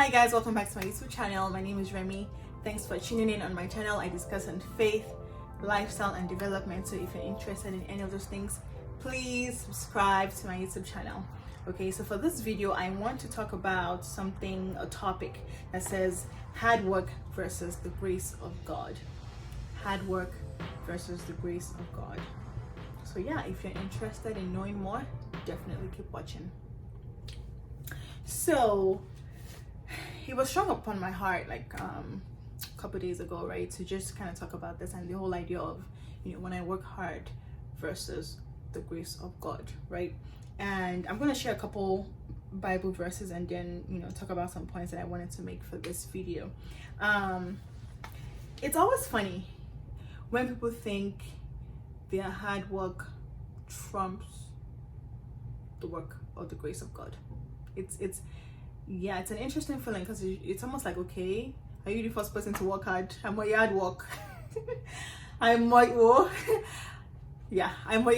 Hi guys, welcome back to my YouTube channel. My name is Remi. Thanks for tuning in on my channel. I discuss on faith, lifestyle and development. So if you're interested in any of those things, please subscribe to my YouTube channel. Okay, so for this video, I want to talk about a topic that says hard work versus the grace of God. Hard work versus the grace of God. So yeah, if you're interested in knowing more, definitely keep watching. So it was strong upon my heart like a couple days ago, right, to just kind of talk about this and the whole idea of, when I work hard versus the grace of God, right? And I'm going to share a couple Bible verses and then talk about some points that I wanted to make for this video. It's always funny when people think their hard work trumps the work or the grace of God. It's an interesting feeling because it's almost like, okay, are you the first person to work hard? I'm your hard work. I'm your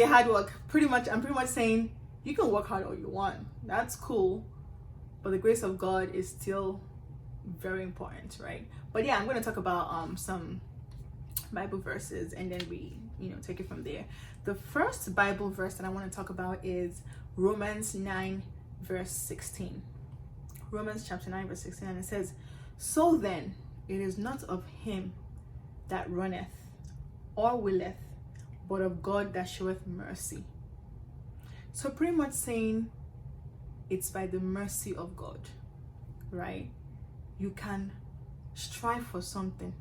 hard work. I'm pretty much saying you can work hard all you want. That's cool, but the grace of God is still very important, right? But yeah, I'm going to talk about some Bible verses and then we take it from there. The first Bible verse that I want to talk about is Romans 9 verse 16. Romans chapter 9 verse 16, and it says, "So then it is not of him that runneth or willeth, but of God that showeth mercy." So pretty much saying it's by the mercy of God, right? You can strive for something.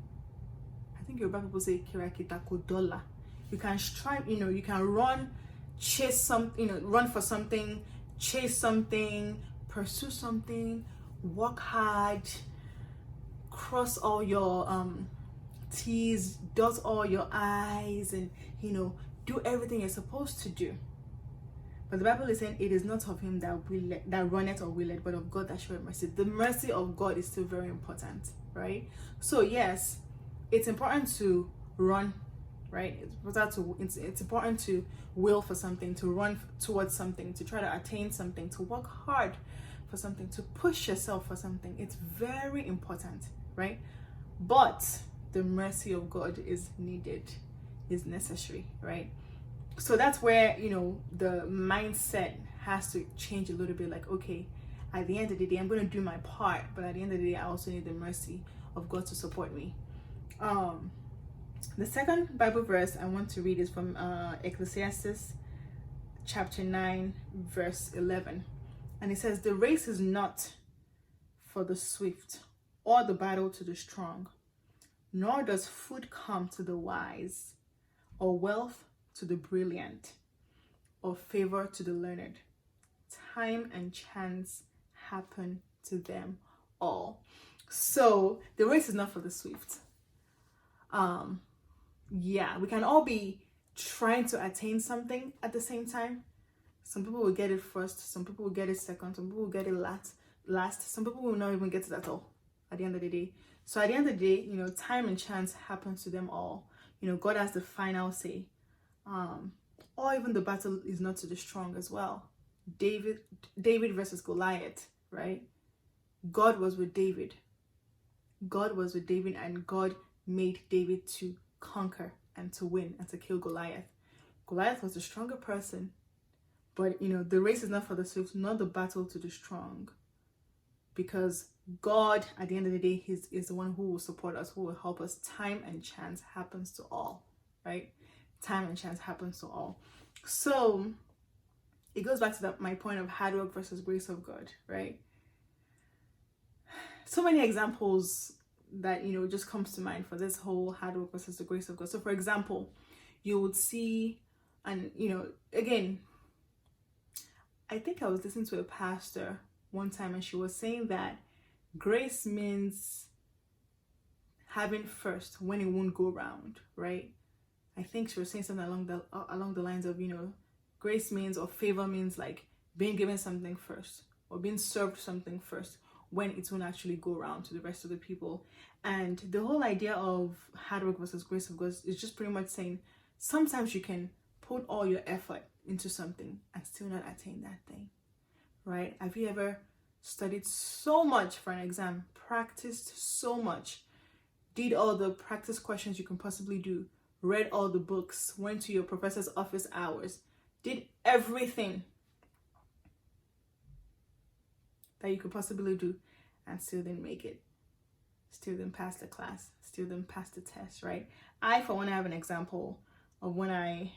I think Yoruba people say kirakita kodola. You can strive, you can run, chase something, run for something, chase something, pursue something, work hard, cross all your T's, dot all your I's, and do everything you're supposed to do. But the Bible is saying it is not of him that runneth or willeth, but of God that showeth mercy. The mercy of God is still very important, right? So yes, it's important to run, right? It's important to will for something, to run towards something, to try to attain something, to work hard for something, to push yourself for something. It's very important, right? But the mercy of God is needed, is necessary, right? So that's where the mindset has to change a little bit. Like, okay, at the end of the day, I'm going to do my part, but at the end of the day, I also need the mercy of God to support me. The second Bible verse I want to read is from Ecclesiastes chapter 9 verse 11, and it says, "The race is not for the swift or the battle to the strong, nor does food come to the wise, or wealth to the brilliant, or favor to the learned. Time and chance happen to them all." So the race is not for the swift. We can all be trying to attain something at the same time. Some people will get it first, some people will get it second, some people will get it last, some people will not even get it at all at the end of the day. So at the end of the day, time and chance happens to them all. God has the final say. Or even the battle is not to the strong as well. David versus Goliath, right? God was with David. And God made David to conquer and to win and to kill Goliath. Goliath was the stronger person, but the race is not for the swift, not the battle to the strong, because God, at the end of the day, is the one who will support us, who will help us. Time and chance happens to all, right? Time and chance happens to all. So it goes back to my point of hard work versus grace of God, right? So many examples that just comes to mind for this whole hard work versus the grace of God. So for example, you would see, and again, I think I was listening to a pastor one time and she was saying that grace means having first when it won't go round, right? I think she was saying something along the lines of, grace means, or favor means, like being given something first or being served something first when it won't actually go around to the rest of the people. And the whole idea of hard work versus grace of God is just pretty much saying sometimes you can put all your effort into something and still not attain that thing, right? Have you ever studied so much for an exam, practiced so much, did all the practice questions you can possibly do, read all the books, went to your professor's office hours, did everything that you could possibly do, and still didn't make it, still didn't pass the class, still didn't pass the test, right? I, for one, have an example of when I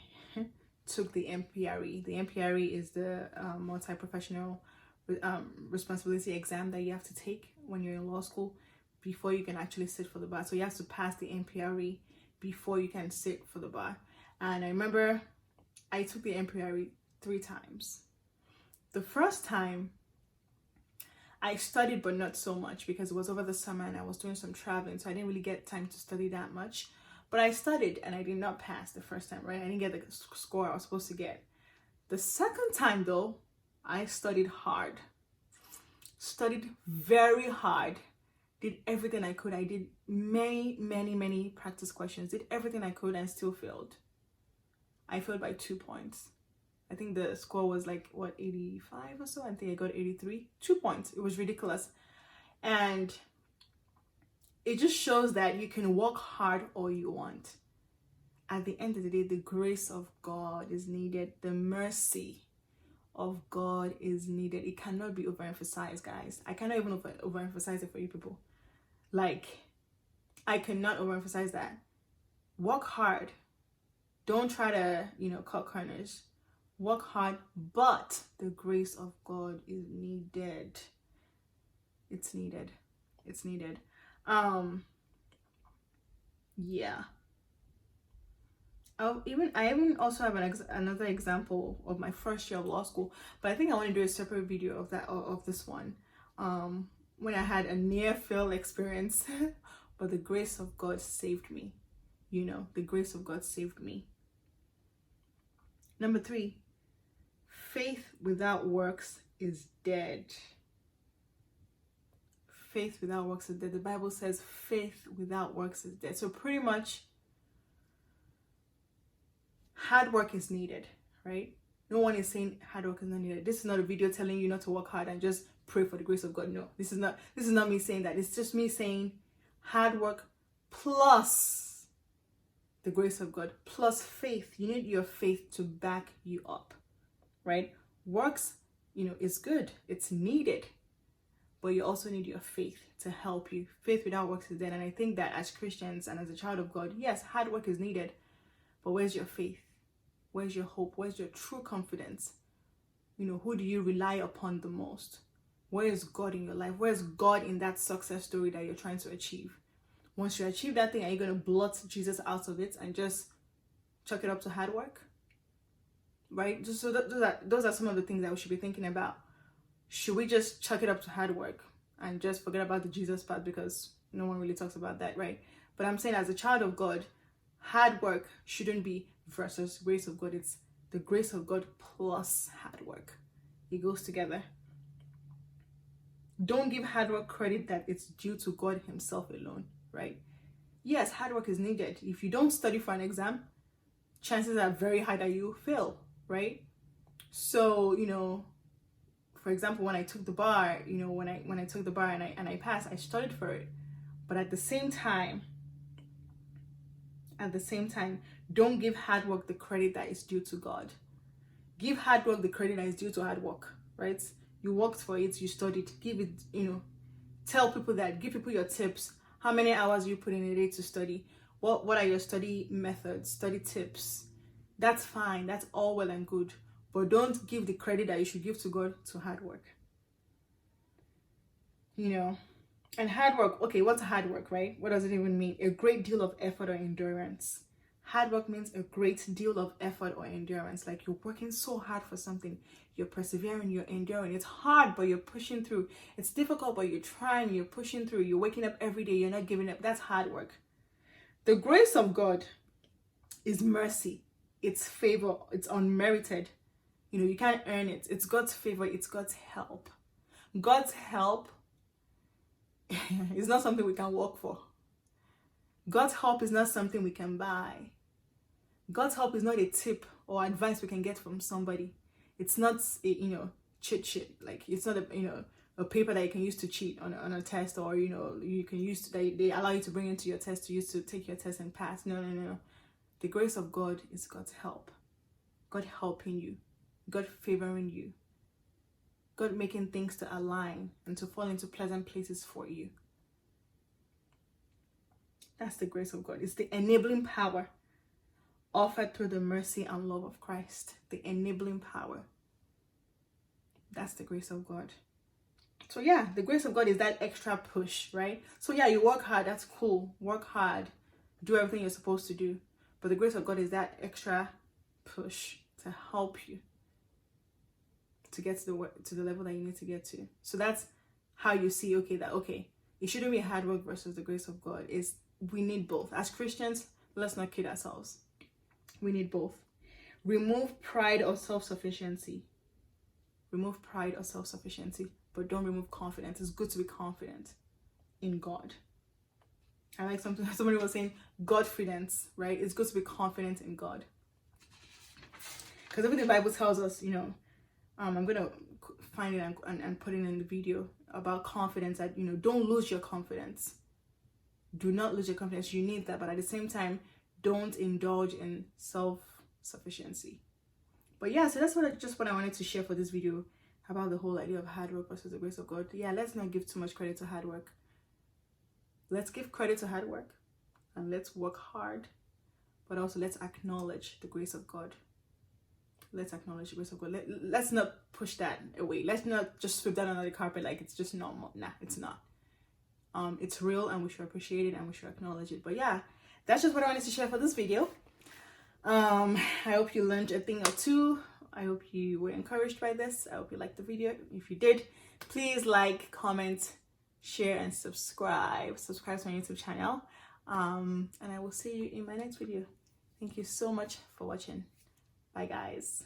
took the MPRE. The MPRE is the multi-professional responsibility exam that you have to take when you're in law school before you can actually sit for the bar. So you have to pass the MPRE before you can sit for the bar. And I remember I took the MPRE 3 times. The first time I studied, but not so much, because it was over the summer and I was doing some traveling, so I didn't really get time to study that much. But I studied and I did not pass the first time, right? I didn't get the score I was supposed to get. The second time though, I studied hard, studied very hard, did everything I could. I did many practice questions, did everything I could, and still failed. I failed by 2 points. I think the score was like, what, 85 or so? I think I got 83. 2 points. It was ridiculous. And it just shows that you can work hard all you want. At the end of the day, the grace of God is needed. The mercy of God is needed. It cannot be overemphasized, guys. I cannot even overemphasize it for you people. Like, I cannot overemphasize that. Work hard. Don't try to, cut corners. Work hard, but the grace of God is needed. It's needed. It's needed. Yeah. I even also have another example of my first year of law school, but I think I want to do a separate video of that, of this one. When I had a near fail experience, but the grace of God saved me. The grace of God saved me. Number 3, faith without works is dead. Faith without works is dead. The Bible says faith without works is dead. So pretty much hard work is needed, right? No one is saying hard work is not needed. This is not a video telling you not to work hard and just pray for the grace of God. No, this is not me saying that. It's just me saying hard work plus the grace of God plus faith. You need your faith to back you up, right? Works, is good. It's needed. But you also need your faith to help you. Faith without works is dead. And I think that as Christians and as a child of God, yes, hard work is needed. But where's your faith? Where's your hope? Where's your true confidence? Who do you rely upon the most? Where is God in your life? Where is God in that success story that you're trying to achieve? Once you achieve that thing, are you going to blot Jesus out of it and just chuck it up to hard work? Right? Just so those are some of the things that we should be thinking about. Should we just chuck it up to hard work and just forget about the Jesus part, because no one really talks about that, right? But I'm saying, as a child of God, hard work shouldn't be versus grace of God. It's the grace of God plus hard work. It goes together. Don't give hard work credit that it's due to God himself alone, right? Yes, hard work is needed. If you don't study for an exam, chances are very high that you fail, right? So, for example, when I took the bar, when I took the bar and I passed, I studied for it. But at the same time, don't give hard work the credit that is due to God. Give hard work the credit that is due to hard work, right? You worked for it, you studied, give it, tell people that, give people your tips. How many hours you put in a day to study? What are your study methods, study tips? That's fine, that's all well and good. But don't give the credit that you should give to God to hard work. And hard work, okay, what's hard work, right? What does it even mean? A great deal of effort or endurance. Hard work means a great deal of effort or endurance. Like, you're working so hard for something. You're persevering, you're enduring. It's hard, but you're pushing through. It's difficult, but you're trying, you're pushing through. You're waking up every day, you're not giving up. That's hard work. The grace of God is mercy. It's favor. It's unmerited. You can't earn it. It's God's favor. It's God's help. God's help is not something we can work for. God's help is not something we can buy. God's help is not a tip or advice we can get from somebody. It's not a, cheat sheet. Like, it's not a a paper that you can use to cheat on a test, or you know, you can use to, they allow you to bring into your test to use to take your test and pass. No. The grace of God is God's help. God helping you, God favoring you, God making things to align and to fall into pleasant places for you. That's the grace of God. It's the enabling power offered through the mercy and love of Christ. The enabling power. That's the grace of God. So yeah, the grace of God is that extra push, right? So yeah, you work hard, that's cool. Work hard, do everything you're supposed to do. But the grace of God is that extra push to help you to get to the level that you need to get to. So that's how you see, okay, it shouldn't be hard work versus the grace of God. We need both. As Christians, let's not kid ourselves. We need both. Remove pride or self-sufficiency. Remove pride or self-sufficiency, but don't remove confidence. It's good to be confident in God. I like somebody was saying Godfidence, right? It's good to be confident in God. Because everything the Bible tells us, you know, I'm going to find it and put it in the video about confidence, that, you know, don't lose your confidence. Do not lose your confidence. You need that. But at the same time, don't indulge in self-sufficiency. But yeah, so that's what I wanted to share for this video about the whole idea of hard work versus the grace of God. Yeah, let's not give too much credit to hard work. Let's give credit to hard work and let's work hard, but also let's acknowledge the grace of God. Let's acknowledge the grace of God. Let's not push that away. Let's not just sweep that under the carpet like it's just normal. Nah, it's not. It's real and we should appreciate it and we should acknowledge it. But yeah, that's just what I wanted to share for this video. I hope you learned a thing or two. I hope you were encouraged by this. I hope you liked the video. If you did, please like, comment, share, and subscribe to my YouTube channel. And I will see you in my next video. Thank you so much for watching. Bye guys.